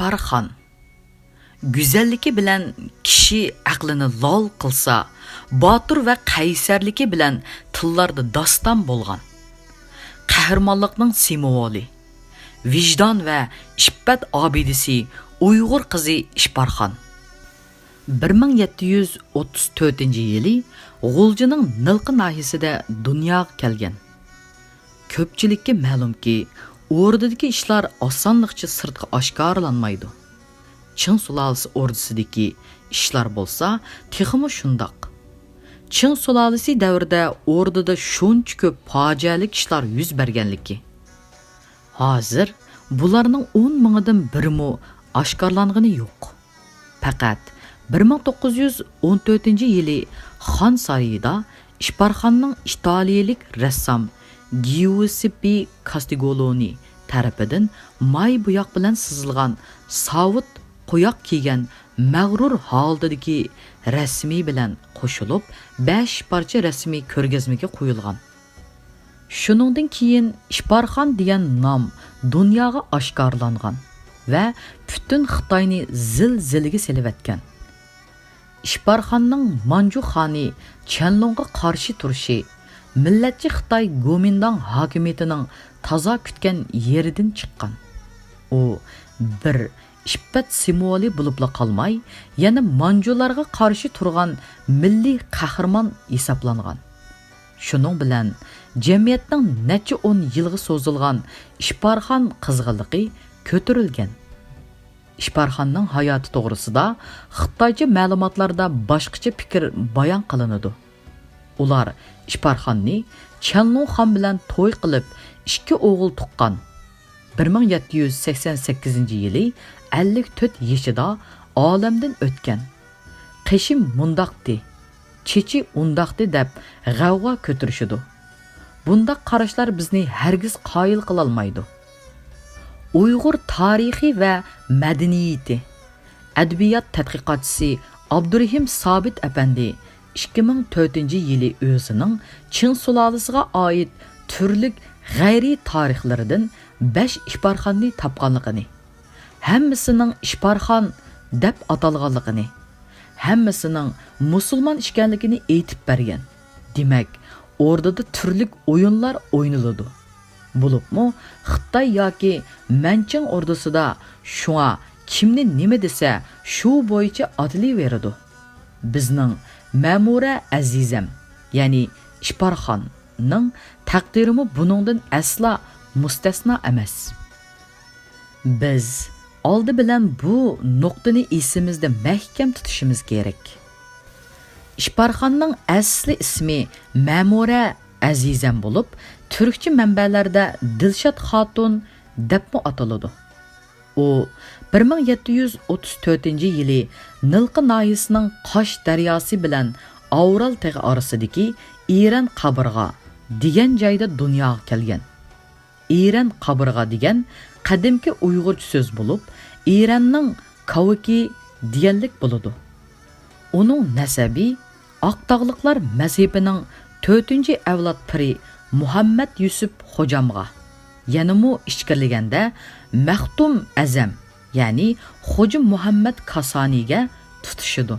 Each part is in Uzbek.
Ishparxon. Güzelligi bilan kishi aqlini lol qilsa, botir va qaysarligi bilan tillarda doston bo'lgan. Qahramonlikning simvoli, vijdon va ishbat obidasi Uyg'ur qizi Ishparxon. 1734-yili G'uljining Nilqi nahiyasida dunyoga kelgan. Ko'pchilikka ma'lumki, o'rdadagi ishlar osonlikcha sirtqa oshkorlanmaydi. Qing sulolasi o'rdasidagi ishlar bo'lsa, texmi shundoq. Qing sulolasi davrida o'rdada shuncha ko'p fojialik ishlar yuz berganligi. Hozir bularning 10 mingidan birimi oshkorlangani yo'q. Faqat 1914-yili Xon saroyida Ishparxonning italiyalik rassom Giuseppe Castiglione tarafidan may buyoq bilan sizilgan savut qo'yoq kiygan mag'rur holdagi rasmiy bilan qo'shilib 5 parcha rasmiy ko'rgazmaga qo'yilgan. Shuningdan keyin Ishparxon degan nom dunyoga oshkorlangan va butun Xitoyni zil-ziliga selivatgan. Ishparxonning Manju xoni Chanlongga qarshi turishi millatchi Xitoy Gomindang hokimiyatining toza kutgan yeridan chiqqan. U bir ishbat simvoli bo'libla qolmay, yana Manjularga qarshi turgan milliy qahramon hisoblangan. Shuning bilan jamiyatning necha 10 yilga so'zilgan Ishparxon qizg'inligi ko'tarilgan. Ishparxonning hayoti to'g'risida Xitoycha ma'lumotlarda boshqacha fikr bayon qilinadi. Ular Ishparxonni Chanlong xon bilan to'y qilib, 2 o'g'il tuqqan. 1788-yili 54 yoshida olamdan o'tgan. Qishim mundaqdi, chechi undaqdi deb g'avg'o ko'tarishidi. Bunda qarashlar bizni hargiz qoyil qila olmaydi. Uyg'ur tarixi va madaniyati adabiyot tadqiqotchisi Abdurahim Sobit apandi 2004-yili o'zining Qing sulolasiga oid turli g'ayriy tarixlaridan 5 Ishparxonni topganligini, hammasining Ishparxon deb atalganligini, hammasining musulmon ekanligini aytib bergan. Demak, o'rdada turli o'yinlar o'ynaladi. Bo'libmi, Xitoy yoki Manching ordusida shunga kimni nima desa, shu bo'yicha atilaveradi. Bizning Ma'mura azizam, ya'ni Ishparxonning taqdirimi buningdan asla mustasno emas. Biz oldi bilan bu nuqtani esimizda mahkam tutishimiz kerak. Ishparxonning asli ismi Ma'mura azizam bo'lib, turkcha manbalarda Dilshod Xotun deb ataladi. U 1734-yili Nilqi nahiyasining Qosh daryosi bilan Avral tog'i orasidagi Iran Qabirg'a degan joyda dunyoga kelgan. Iran Qabirg'a degan qadimki Uyg'urcha so'z bo'lib, Iranning Kavaki deganlik bo'ladi. Uning nasabi Oqtog'liqlar mazhabining 4-avlod piri Muhammad Yusuf Xo'jamga, yana mu ishkirliganda Maxtum Azam, ya'ni Xo'ja Muhammad Kasoniga tutishidi.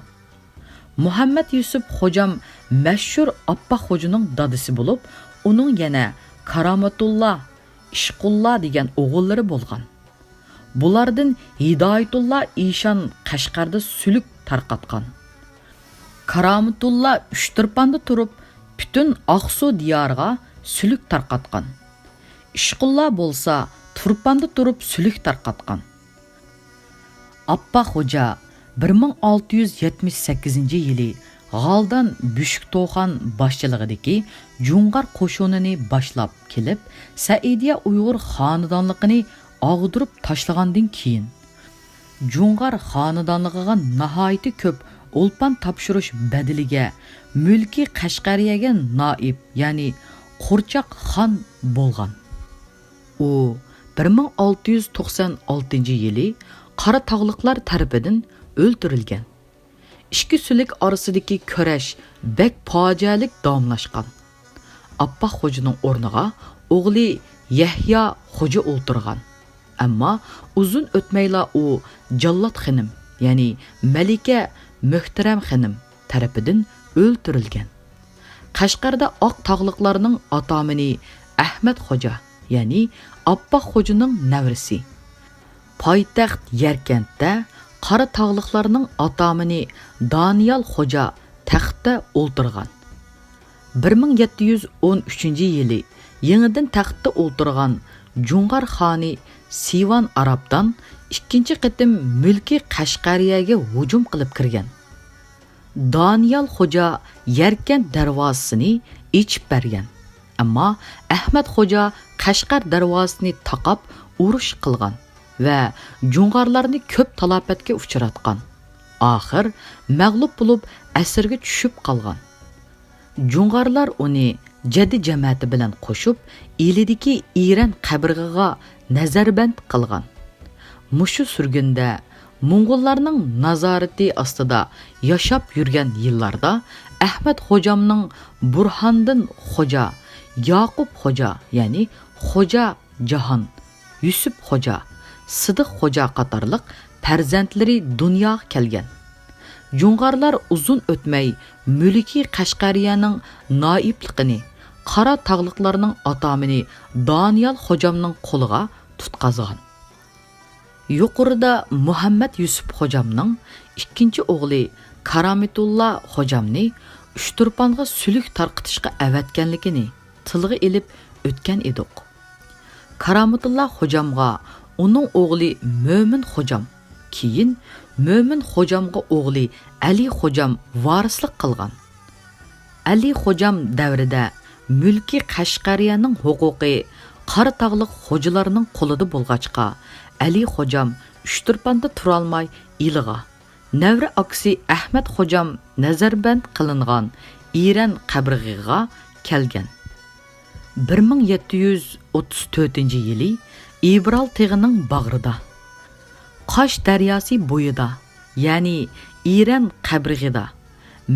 Muhammad Yusuf Xo'jam mashhur Appa Xo'janing dadisi bo'lib, uning yana Karomatullah, Ishqullah degan o'g'illari bo'lgan. Bulardan Hidoyatullah Ishon Qashqarda suluk tarqatgan. Karomatullah Uchtirpanda turib, butun Aqsu diyoriga suluk tarqatgan. Ishqullah bo'lsa, Turpanda turib suluk tarqatgan. Appa Xo'ja 1678-yili G'aldan Bushukto'xon boshchiligidagi Jungar qo'shinini boshlab kelib, Saidiya Uyg'ur xonadonligini og'dirib tashlagandan keyin Jungar xonadonligiga nihoyat ko'p o'lpan topshirish badiliga mulki Qashqariyaga noib, ya'ni Qo'rchoq xon bo'lgan. U 1696-yili Qora tog'liqlar tarafidan o'ldirilgan. Ikki sulik orasidagi kurash bek fojialik davomlashgan. Appa Xo'janing o'rniga o'g'li Yahya Xo'ja o'ltirgan. Ammo uzun o'tmayla u Jallod xonim, ya'ni Malika Muhtaram xonim tarafidan o'ldirilgan. Qashqarda oq tog'liqlarning atomini Ahmad Xo'ja, ya'ni Oppoq Xo'janing navrisi. Poytaxt Yarkentda qora tog'liqlarning atomini Daniyal Xo'ja taxtda o'ltirgan. 1713-yili yangidan taxtda o'ltirgan Jungar xoni Sivan Arabdan ikkinchi qitim mulki Qashqariyaga hujum qilib kirgan. Daniyal Xo'ja Yarkent darvozasini ichib bergan. Ammo Ahmad Xo'ja Qashqar darvozasini taqab urush qilgan va Jungarlarni ko'p talofatga uchratgan. Oxir mag'lub bo'lib asirga tushib qolgan. Jungarlar uni jadi jamoati bilan qo'shib, elidagi Iran qabrig'iga nazarband qilgan. Mushu surgunda Mo'ng'ullarning nazorati ostida yashab yurgan yillarda Ahmad Xo'jamning Burhondin Xo'ja, Yoqub Xo'ja, ya'ni Xo'ja Jahon, Yusuf Xo'ja, Sidiq Xo'ja qatorliq farzandlari dunyoga kelgan. Jungarlar uzun o'tmay mulki Qashqariyaning noibligini, qora tog'liqlarning atomini Daniyal Xo'jamning qo'liga tutqazgan. Yuqorida Muhammad Yusuf Xo'jamning ikkinchi o'g'li Karamitulla Xo'jamni Uchturponga sulh tarqitishga avatganligini tilga ilib o'tgan edik. Karamitulla Xo'jamga uning o'g'li Mo'min Xo'jam, keyin Mo'min Xo'jamga o'g'li Ali Xo'jam varislik qilgan. Ali Xo'jam davrida mulki Qashqariyaning huquqi qora tog'liq xo'jalarining qo'lida bo'lg'achqa, Ali Xo'jam Uchturponda turolmay ilg'a. Navri aksi Ahmad Xo'jam nazarband qilingan Iran qabrig'iga kelgan. 1734-yili İbral tog'ining bag'rida, Qosh daryosi bo'yida, ya'ni Iran qabrig'ida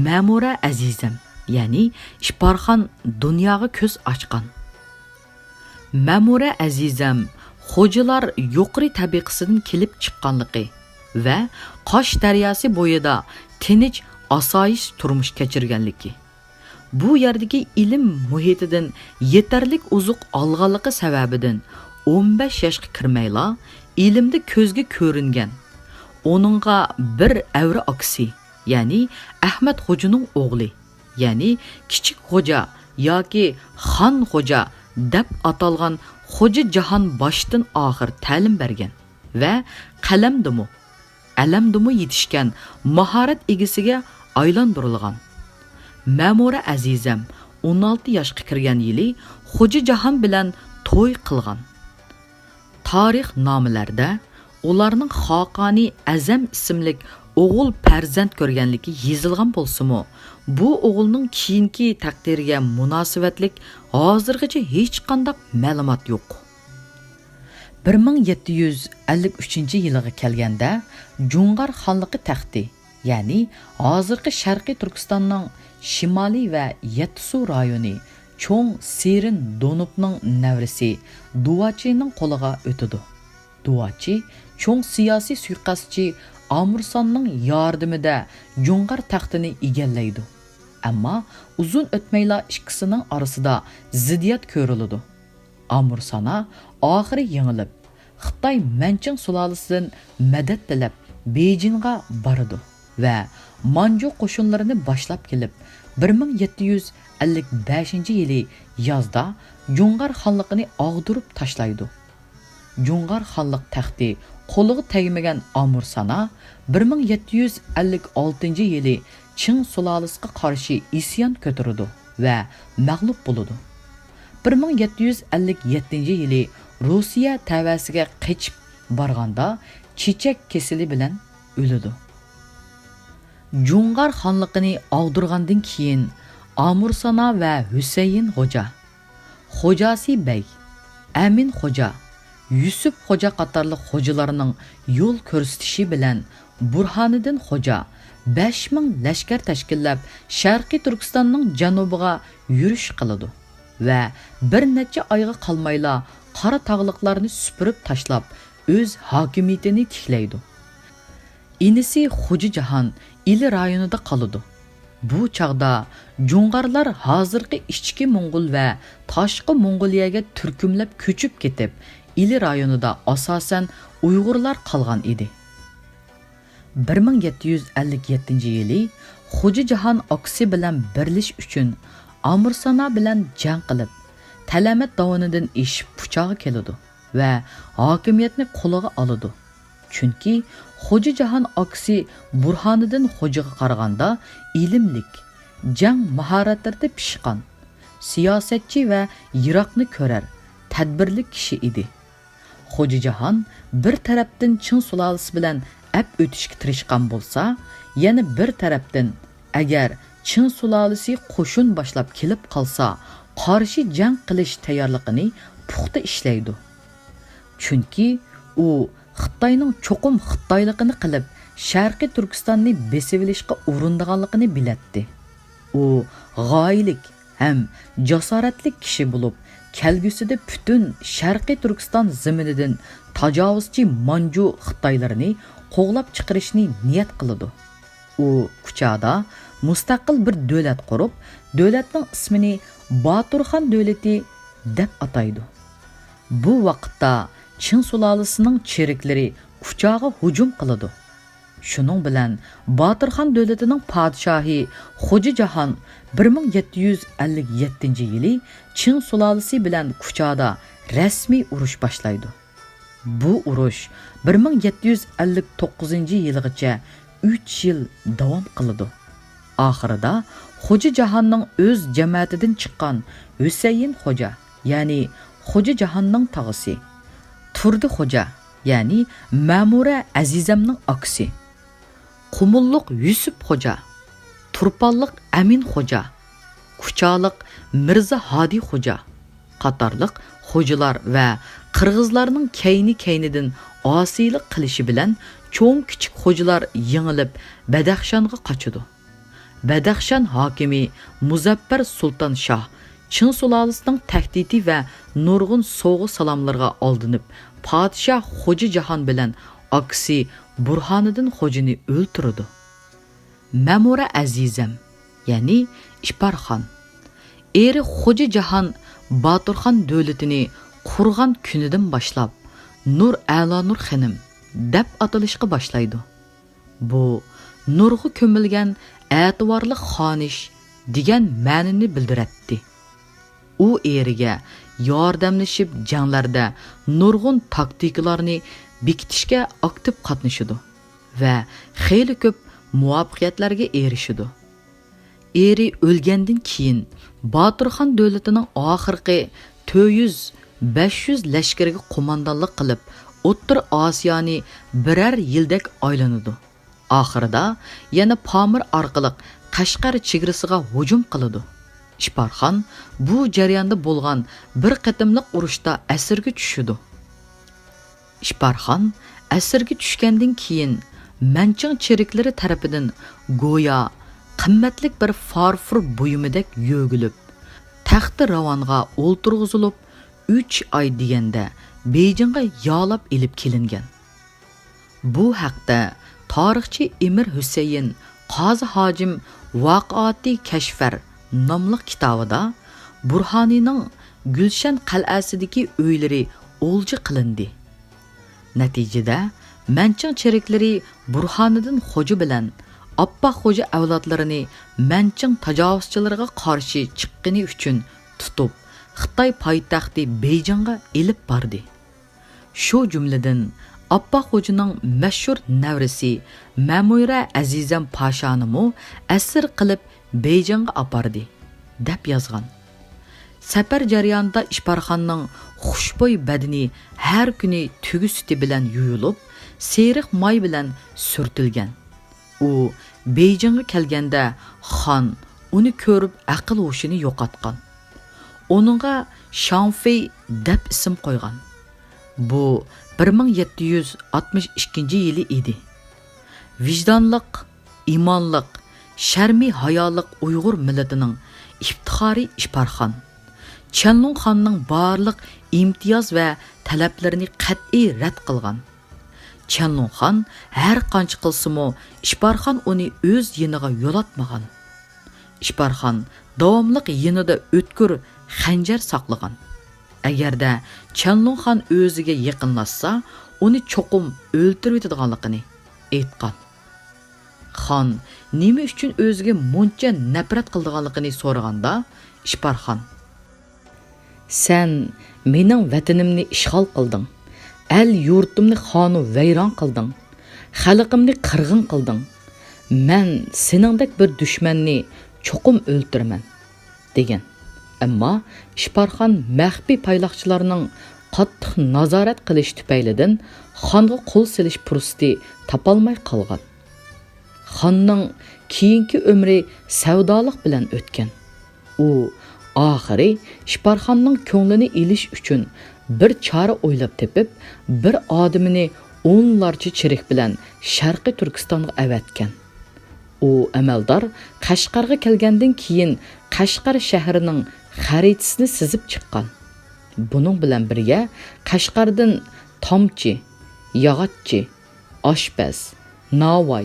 Ma'mura azizam, ya'ni Ishparxon dunyoga ko'z ochgan. Ma'mura azizam xo'jalar yuqori tabiqasidan kelib chiqqanligi va Qosh daryosi bo'yida tinch osoyish turmush kechirganligi. Bu yerdagi ilm muhitidan yetarlik uzuq olganligi sababidan 15 yoshga kirmayla ilmda ko'zga ko'ringan. Onunga bir avri aksi, ya'ni Ahmad Xo'janing o'g'li, ya'ni Kichik Xo'ja yoki Xon Xo'ja deb atalgan Xo'ja Jahon boshdan oxir ta'lim bergan va qalamdimi, alamdimi yetishgan mahorat egasiga aylantirilgan. Ma'mura azizam 16 yoshga kirgan yili Xo'ja Jahon bilan to'y qilgan. Tarix nomalarda ularning Xoqoni Azam ismlik o'g'il farzand ko'rganligi yozilgan bo'lsa-mu, bu o'g'ilning keyingi taqdiriga munosabatlik hozirgacha hech qanday ma'lumot yo'q. 1753-yilga kelganda Jungar xonligi taxti, ya'ni hozirgi Sharqiy Turkistonning Shimoliy va Yatsu rayoni Cho'ng Serin Donubning navrisi Duvachining qo'liga o'tadi. Duvachi cho'ng siyosiy suiqasdchi Amursonning yordamida Jungar taxtini egallaydi. Ammo uzun o'tmayla ikkisining orasida ziddiyat ko'riladi. Amursona oxiri yengilib, Xitoy Manching sulolasidan madad tilab Bejingga boradi va Manju qo'shinlarini boshlab kelib 1755-yili yozda Jungar xonligini og'dirib tashlaydi. Jungar xonlik taxti qo'liga tegmagan Amursona 1756-yili Qing sulolasiga qarshi isyon ko'taradi va mag'lub bo'ladi. 1757-yili Rossiya tavasiga qechib borganda chechak kesili bilan o'ladi. Jungar xonligini og'dirgandan keyin Amursona va Husayn Xo'ja, Xo'jasi Bey, Amin Xo'ja, Yusuf Xo'ja qatorliq xo'jalarning yo'l ko'rsatishi bilan Burhoniddin Xo'ja 5000 lashkar tashkillab Sharqiy Turkistonning janubiga yurish qiladi va bir necha oyga qolmayla qora tog'liqlarni supurib tashlab o'z hokimiyatini tiklaydi. Inisi Xo'jajahan il rayonida qoladi. Bu chaqda Jo'ng'arlar hozirgi ichki Mo'ng'ul va tashqi Mong'oliyaga turkumlab ko'chib ketib, il rayonida asosan Uyg'urlar qolgan edi. 1757-yili Xo'jajahan aksi bilan birlish uchun Amirsana bilan jang qilib, Talamat davonidan eshib puchog'i keladi va hokimiyatni qo'liga oladi. Chunki Xo'jajahan aksi Burhoniddin Xo'jaga qaraganda ilmlik, jang mahoratlarida pishqan, siyosatchi va yiroqni ko'rar, tadbirli kishi edi. Xo'jajahan bir tarafdan Chin sulolasi bilan ap o'tishga tirishgan bo'lsa, yana bir tarafdan agar Chin sulolasi qo'shin boshlab kelib qolsa, qarshi jang qilish tayyorligini puxta ishlaydi. Chunki u Xitoyning cho'qim Xitoyligini qilib, Sharqiy Turkistonni besib olishga uringanligini bilatdi. U g'oyilik ham jasoratli kishi bo'lib, kelgusida butun Sharqiy Turkiston ziminidan tajovuzchi Manju Xitoylarini qo'g'lab chiqarishni niyat qiladi. U Kuchada mustaqil bir davlat qurib, davlatning ismini Baturxon davlati deb ataydi. Bu vaqtda Chin sulolasining cheriklari Kuchaga hujum qiladi. Shuning bilan Baturxon davlatining podshohi Xo'jajahan 1757-yili Chin sulolasi bilan Kuchada rasmiy urush boshlaydi. Bu urush 1759-yilgacha 3 yil davom qiladi. Oxirida Xo'jajahanning o'z jamoatidan chiqqan Husayn Xo'ja, ya'ni Xo'jajahanning tog'isi, Turdi Xo'ja, ya'ni Ma'mura Azizamning aksi, Qumulliq Yusuf Xo'ja, Turpalliq Amin Xo'ja, Kuchaliq Mirza Hadi Xo'ja qatorliq xo'jalar va qirg'izlarning kayni-kaynidan osiylik qilishi bilan cho'ng kichik xo'jalar yengilib Badaxshonga qochadi. Badaxshon hokimi Muzaffar Sulton Shoh Chin sulolasining tahdidi va nurg'un sovg'a salomlarga oldinib, podshoh Xo'jajahan bilan aksi Burhoniddin Xo'jani o'ltirdi. Ma'mura Azizam, ya'ni Ishparxon, eri Xo'jajahan Baturxon davlatini qurgan kunidan boshlab Nur A'lo Nur xonim deb atalishga boshlaydi. Bu nurg'i ko'milgan e'tiborli xonish degan ma'nini bildiratdi. U eriga yordamlashib janglarda nurg'un taktikalarni bekitishga aktiv qatnashadi va xeyli ko'p muvaffaqiyatlarga erishadi. Eri o'lgandan keyin Baturxon davlatining oxirgi 400-500 lashkariga qo'mondonlik qilib, O'rta Osiyoni birer yildek aylanadi. Oxirida yana Pamir orqali Qashqar chegarasiga hujum qiladi. Ishparxon bu jarayonda bo'lgan bir qatimliq urushda asirga tushadi. Ishparxon asirga tushgandan keyin Manching cheriklari tarafidan go'yo qimmatlik bir farfur buyumidek yo'gilib, taxti ravonga o'ltirg'izilib 3 oy deganda Beyjingga yo'lab elib kelingan. Bu haqda tarixchi Emir Husayn Qozi Hojim Voqeati Kashfar nomli kitobida Burhonining Gulshan qal'asidagi uylari o'lja qilindi. Natijada Manching cheriklari Burhoniddin Xo'ja bilan Appa Xo'ja avlodlarini Manching tajovuzchilariga qarshi chiqqani uchun tutib, Xitoy poytaxti Beyjingga elib bordi. Shu jumladan Appa Xo'janing mashhur navrisi Ma'mura Azizam Pashonimi asir qilib Beyjingga apardi deb yozgan. Safar jarayonida Ishparxonning xushbo'y badani har kuni tugi suti bilan yuyilib, seriq moy bilan surtilgan. U Beyjingga kelganda xon uni ko'rib aql hushini yo'qotgan. Onunga Shanfei deb ism qo'ygan. Bu 1762-yili edi. Vijdonliq, imonliq, sharmi hayoliq Uyg'ur millatining iftixori Ishparxon Чанлун ханның барлық имтияз вә тәләпләрне қат'i рәт қылған. Чанлун хан әр қанчы қылсымы Ишбархан оны өз еніға yolатмаған. Ишбархан davomliq yenida o'tkir xanjar saqlagan. Agarda Чанлун хан o'ziga yaqinlashsa, uni cho'qim o'ltirib yetadiganligini aytgan. Xon nima uchun o'ziga muncha nafrat qildiganligini so'raganda, Ишбархан: "Sen mening vatanimni ishg'ol qilding. El yurtimni xonu vayron qilding. Xalqimni qirg'in qilding. Men seningdek bir dushmanni cho'qim o'ltiraman" degan. Ammo Ишбархан maxfiy payloqchilarning qattiq nazorat qilish tufaylidan xonga qo'l silish fursati topolmay qolgan. Xonning keyingi umri savdolik bilan o'tgan. U oxiri Ишбарханның ko'nglini ilish uchun bir chora o'ylab tepib, bir odamini o'nlarcha chirik bilan Sharqiy Turkistonga avatgan. U amaldor Qashqarga kelgandan keyin Qashqar shahrining xaritasini sizib chiqqan. Buning bilan birga Qashqardan tomchi, yog'ochchi, oshpaz, navoy,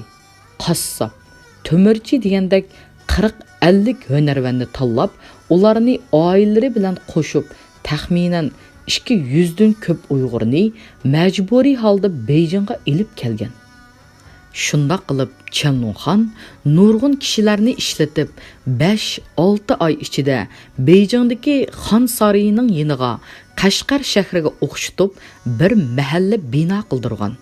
qassob, to'mirchi degandek 40-50 hunarvanni tanlab, ularni oilalari bilan qo'shib, taxminan 200 dan ko'p Uyg'urni majburiy holda Beyjingga ilib kelgan. Shunda qilib Чанлун хан nurg'un kishilarni ishlatib 5-6 oy ichida Beyjingdagi xon saroyining yeniga Qashqar shahriga o'xshatib bir mahalla bino qildirgan.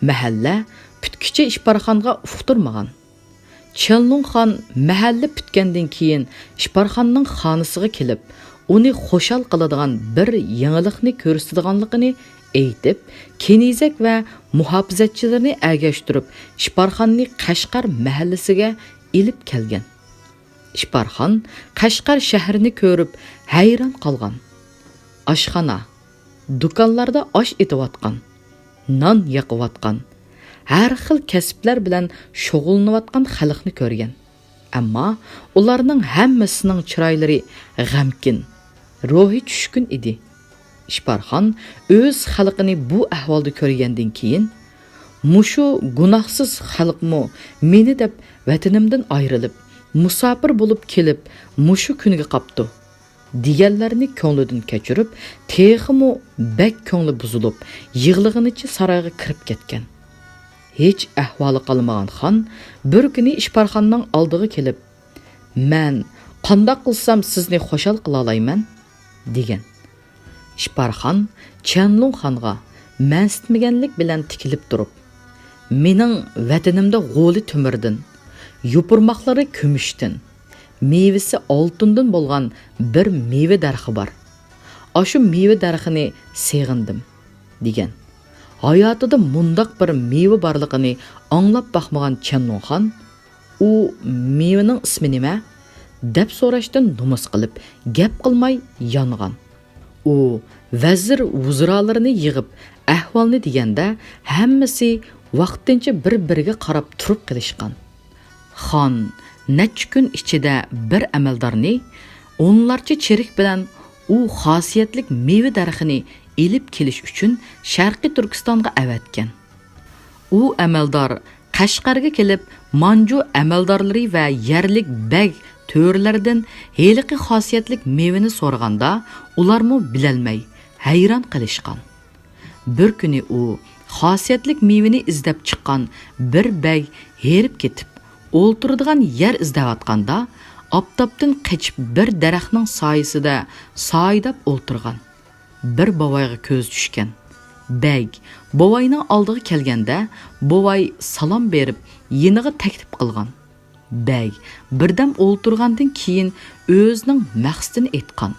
Mahalla putkicha Ишбарханга uqtirmagan. Чанлун хан mahalla putgandan keyin Ишбарханның xonasiga kelib, uni xo'shal qiladigan bir yangilikni ko'rsatadiganligini aytib, kenizak va muhofizatchilarni agashtirib, Ишбарханni Qashqar mahallasiga ilib kelgan. Ишбархан Qashqar shahrini ko'rib hayron qolgan. Oshxona, do'konlarda osh etayotgan, non yoqayotgan, har xil kasblar bilan shug'ullanayotgan xalqni ko'rgan. Ammo ularning hammasining chiroylari g'amkin, ruhi tushkun edi. Ишбархан o'z xalqini bu ahvolda ko'rgandan keyin, "Mushu gunohsiz xalqmi meni deb vatanimdan ayrilib, musofir bo'lib kelib, mushu kuniga qapti" deganlarni ko'nglidan kechirib, texmi bak ko'ngli buzilib, yig'lig'inicha saroyga kirib ketgan. Hech ahvoli qolmagan xon bir kuni Ишбарханның oldiga kelib, "Men qandoq qilsam sizni xo'shal qila olayman?" degan. Ишбархан Чанлун xonga mansitmaganlik bilan tikilib turib, "Mening vatanimda g'o'li to'mirdan, yupurmoqlari kumushdan, mevasi oltindan bo'lgan bir meva darxi bor. Ashu meva darxini seg'indim" degan. Hayotida mundaq bir meva borligini anglab baxmagan Чанлун xon, "U mevaning ismi nima?" deb so'rashdan numus qilib, gap qilmay yongan. U vazir vuzralarini yig'ib ahvolni deganda hammasi vaqtincha bir-biriga qarab turib qilishgan. Xon necha kun ichida bir amaldorni o'nlarcha cherik bilan u xosiyatlik meva darxini elib kelish uchun Sharqiy Turkistonga avatgan. U amaldor Qashqarga kelib, Manju amaldorlari va yerlik bag to'rlardan heliqi xosiyatlik mevani so'raganda, ularmi bilolmay hayron qilishgan. Bir kuni u xosiyatlik mevani izlab chiqqan bir bag herib ketib, o'ltiradigan yer izlayotganda, oftobdan qochib bir daraxtning soyasida soydab o'ltirgan. Bir bovoyga ko'z tushgan. Bag bovoyning oldiga kelganda, bovoy salom berib, yeniga taklif qilgan. Bag birdam o'ltirgandan keyin o'zining maqsadini aytgan.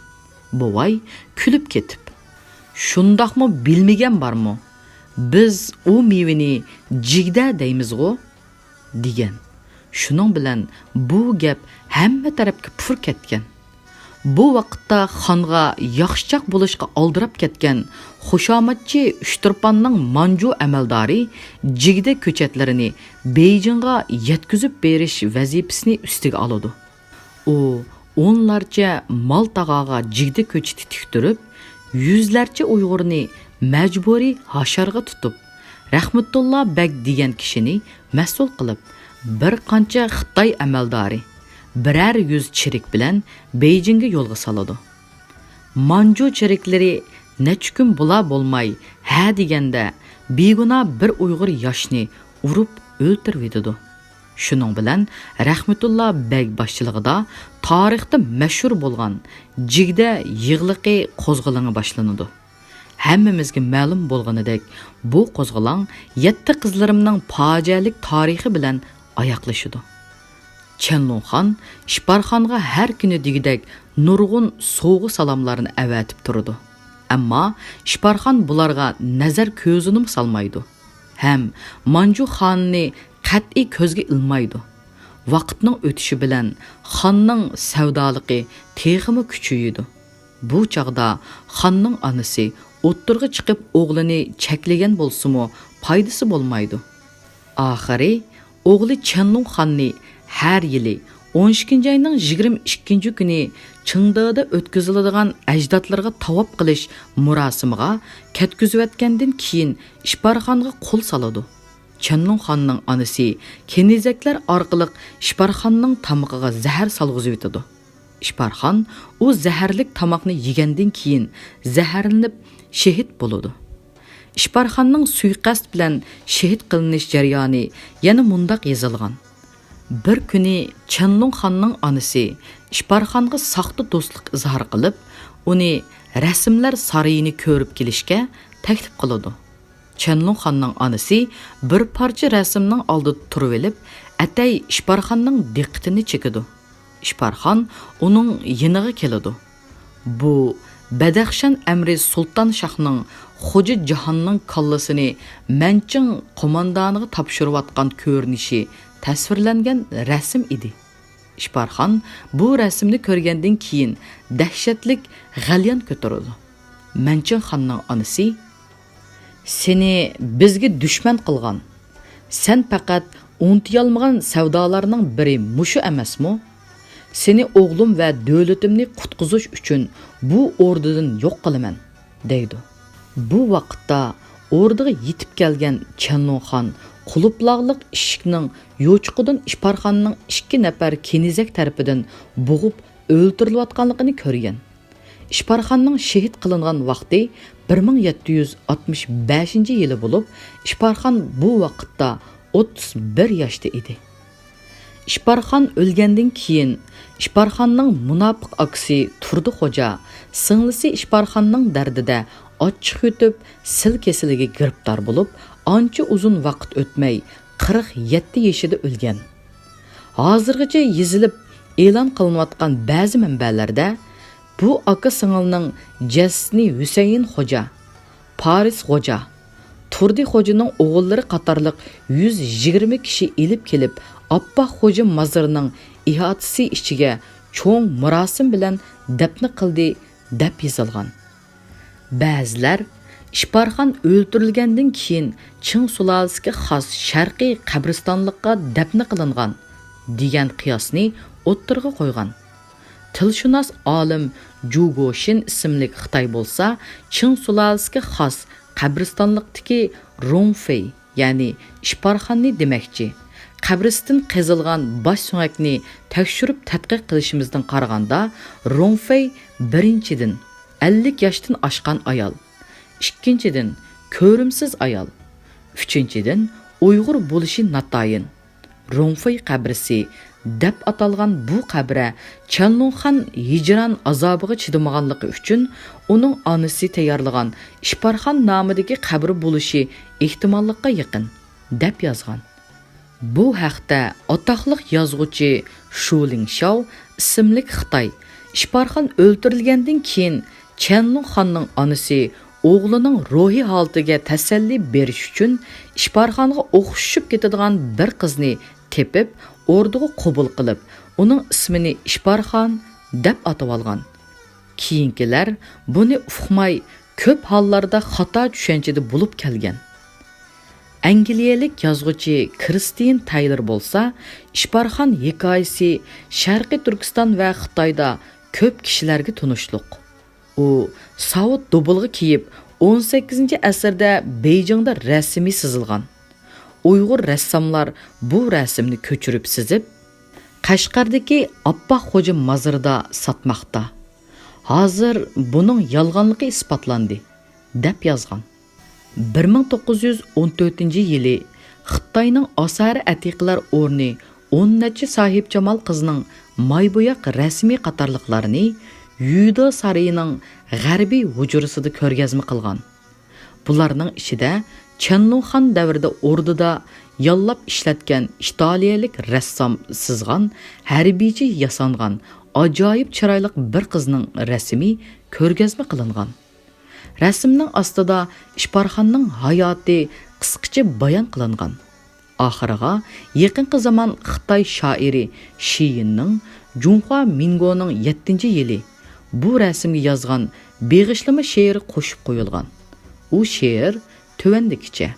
Bovoy kulib ketib, "Shundoqmi bilmagan bormi? Biz u mevani jigda deymiz-ku" degan. Shuning bilan bu gap hamma tarafga pur ketgan. Bu vaqtda xonga yaxshichaq bo'lishga oldirab ketgan xushomatchi Uchturpanning Manju amaldori jigda ko'chatlarini Beyjingga yetkazib berish vazifasini ustiga oladi. U o'nlarcha mol tag'aga jigdi ko'chiti tiktirib, yuzlarcha Uyg'urni majburiy hasharga tutib, Rahmatulloh Beg degan kishini mas'ul qilib, bir qancha Xitoy amaldori birər yüz chirik bilan Beijingga yo'lga soladi. Manju chiriklari necha kun bo'la bo'lmay, ha deganda beguna bir Uyg'ur yoshni urib o'ltirib yetadi. Shuning bilan Rahmatulloh Beg boshchiligida tarixda mashhur bo'lgan jigda yig'liqi qo'zg'aloni boshlanadi. Hammamizga ma'lum bo'lganidek, bu qo'zg'alon 7 qizlarimning fojialik tarixi bilan oyoqlashadi. Chenlongxon Ishparxonga har kuni degidek nurg'un so'g'i salomlarini avatib turdi. Ammo Ishparxon bularga nazar ko'zini solmaydi. Ham Manju xonni qat'iy ko'zga ilmaydi. Vaqtning o'tishi bilan xonning savdoligi texmi kuchaydi. Bu chaqda xonning onasi o'ttirga chiqib o'g'lini cheklagan bo'lsa-mu, foydasi bo'lmaydi. Oxiri o'g'li Chenlongxonni har yili 12 ayning 22 kuni Chingdada o'tkaziladigan ajdodlarga tavob qilish murosimiga ketkizayotgandan keyin Ishparxonga qo'l soladi. Chenlongxonning onasi kenizaklar orqali Ishparxonning tamog'iga zahar solg'izib o'tadi. Ishparxon u zaharlik tamoqni yegandan keyin zaharlanib shahid bo'ladi. Ishparxonning suiqasd bilan shahid qilinish jarayoni yana mundaq yozilgan. Bir kuni Chenlongxonning onasi Ishparxonga saxta do'stlik izhor qilib, uni rasmlar sarayini ko'rib kelishga taklif qiladi. Chenlongxonning onasi bir parcha rasmning oldida turib olib, atay Ishparxonning diqqatini chekadi. Ishparxon uning yeniga keladi. Bu Badaxshan Amri Sultan Shahning Xo'ja Jahonning kallasini Manching qo'mondoniga topshirayotgan ko'rinishi tasvirlangan rasm edi. Ishparxon bu rasmni ko'rgandan keyin dahshatlik g'alyan ko'tardi. Manching xonning onasi: "Seni bizga dushman qilgan. Sen faqat unutolmagan savdolarning biri mushu emasmi? Seni o'g'lim va davlatimni qutqizish uchun bu o'rdadan yo'q qilaman", deydi. Bu vaqtda o'rdaga yetib kelgan Chenlongxon quluploqliq eshikning yo'chiqidan Ishparxonning 2 nafar kenizak tarafidan bo'g'ib o'ltirilayotganligini ko'rgan. Ishparxonning shahid qilingan vaqti 1765-yili bo'lib, Ishparxon bu vaqtda 31 yoshda edi. Ishparxon o'lgandan keyin Ishparxonning munofiq aksi Turdi Xo'ja singlisi Ishparxonning dardida ochiq yutib sil kesiliga giribdor bo'lib, ancha uzun vaqt o'tmay 47 yoshida o'lgan. Hozirgacha yezilib e'lon qilinayotgan ba'zi manbalarda bu aka singilning jasadini Husayn Xo'ja, Paris Xo'ja, Turdi Xo'janing o'g'illari qatorliq 120 kishi elib kelib, Appoq Xo'ja mazarining ihotasi ichiga cho'ng murosim bilan dafn qildi deb yozilgan. Ba'zilar Ishparxon o'ldirilgandan keyin Ching sulolasiga xos sharqiy qabristonlikqa dafn qilingan degan qiyosni o'ttirga qo'ygan. Tilshunos olim Zhu Guoxin ismli Xitoy bo'lsa, Ching sulolasiga xos qabristonlikdagi Rongfei, ya'ni Ishparxonni demakchi. Qabriston qazilgan bosh so'ngakni tekshirib tadqiq qilishimizdan qaraganda, Rongfei birinchidan 50 yoshdan oshgan ayol, ikkinchidan ko'rimsiz ayol, uchinchidan Uyg'ur bo'lishi natoyin. Rongfei qabrisi deb atalgan bu qabra Chenlongxon hijron azobiga chidamaganligi uchun uning onasi tayyorlagan Ishparxon nomidagi qabri bo'lishi ehtimollikqa yaqin deb yozgan. Bu haqda atoqliq yozuvchi Shu Lingshao ismli Xitoy Ishparxon o'ldirilgandan keyin Chenlongxonning onasi o'g'lining ruhiy holatiga tasalli berish uchun Ishparxonga o'xshab ketadigan bir qizni tepib, o'rdaga qabul qilib, uning ismini Ishparxon deb atab olgan. Keyingilar buni uqmay ko'p hollarda xato tushunchada bo'lib kelgan. Angliyalik yozuvchi Kristin Taylor bo'lsa, Ishbarxon hikoyasi Sharqiy Turkiston va Xitoyda ko'p kishilarga tunishliq. U Sovet dobulg'i kiyib 18-asrda Beyjingda rasmiy sizilgan. Uyg'ur rassomlar bu rasmni ko'chirib sizib, Qashqardagi Appoq Xo'ja mozorida sotmoqda. Hozir buning yolg'onligi isbotlandi, deb yozgan. 1914-yili Xitoyning Osari Atiqlar o'rni 10 necha sohib Jamol qizning maybo'yoq rasmiy qatorliqlarini Yudo sarayining g'arbiy hujrasida ko'rgazma qilgan. Bularning ichida Chenlongxon davrida o'rdida yollab ishlatgan italiyalik rassom sizgan, harbiychi yasangan, ajoyib chiroyli bir qizning rasmi ko'rgazma qilingan. Rasmning ostida Ishbarxonning hayoti qisqacha bayon qilingan. Oxiriga yaqinqi zamon Xitoy shoiri Shiyinning Junhua Mingoning 7-yili bu rasmga yozgan beg'ishlama she'ri qo'shib qo'yilgan. U she'r tovandikicha: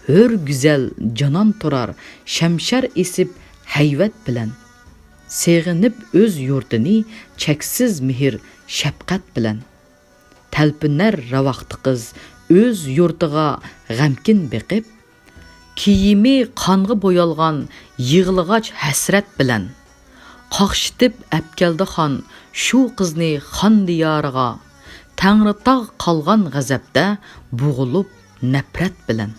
Hör güzel canan turar şemşer esip hayvat bilen. Seg'inib o'z yurtini cheksiz mehr shafqat bilan. Talpinar ravaqti qiz o'z yurtiga g'amkin beqib, kiyimi qonga bo'yalgan yig'lig'ach hasrat bilan. Qaqshitib apkeldi xon shu qizni xon diyoriga, Tangritog' qolgan g'azabda bo'g'ilib nafrat bilan.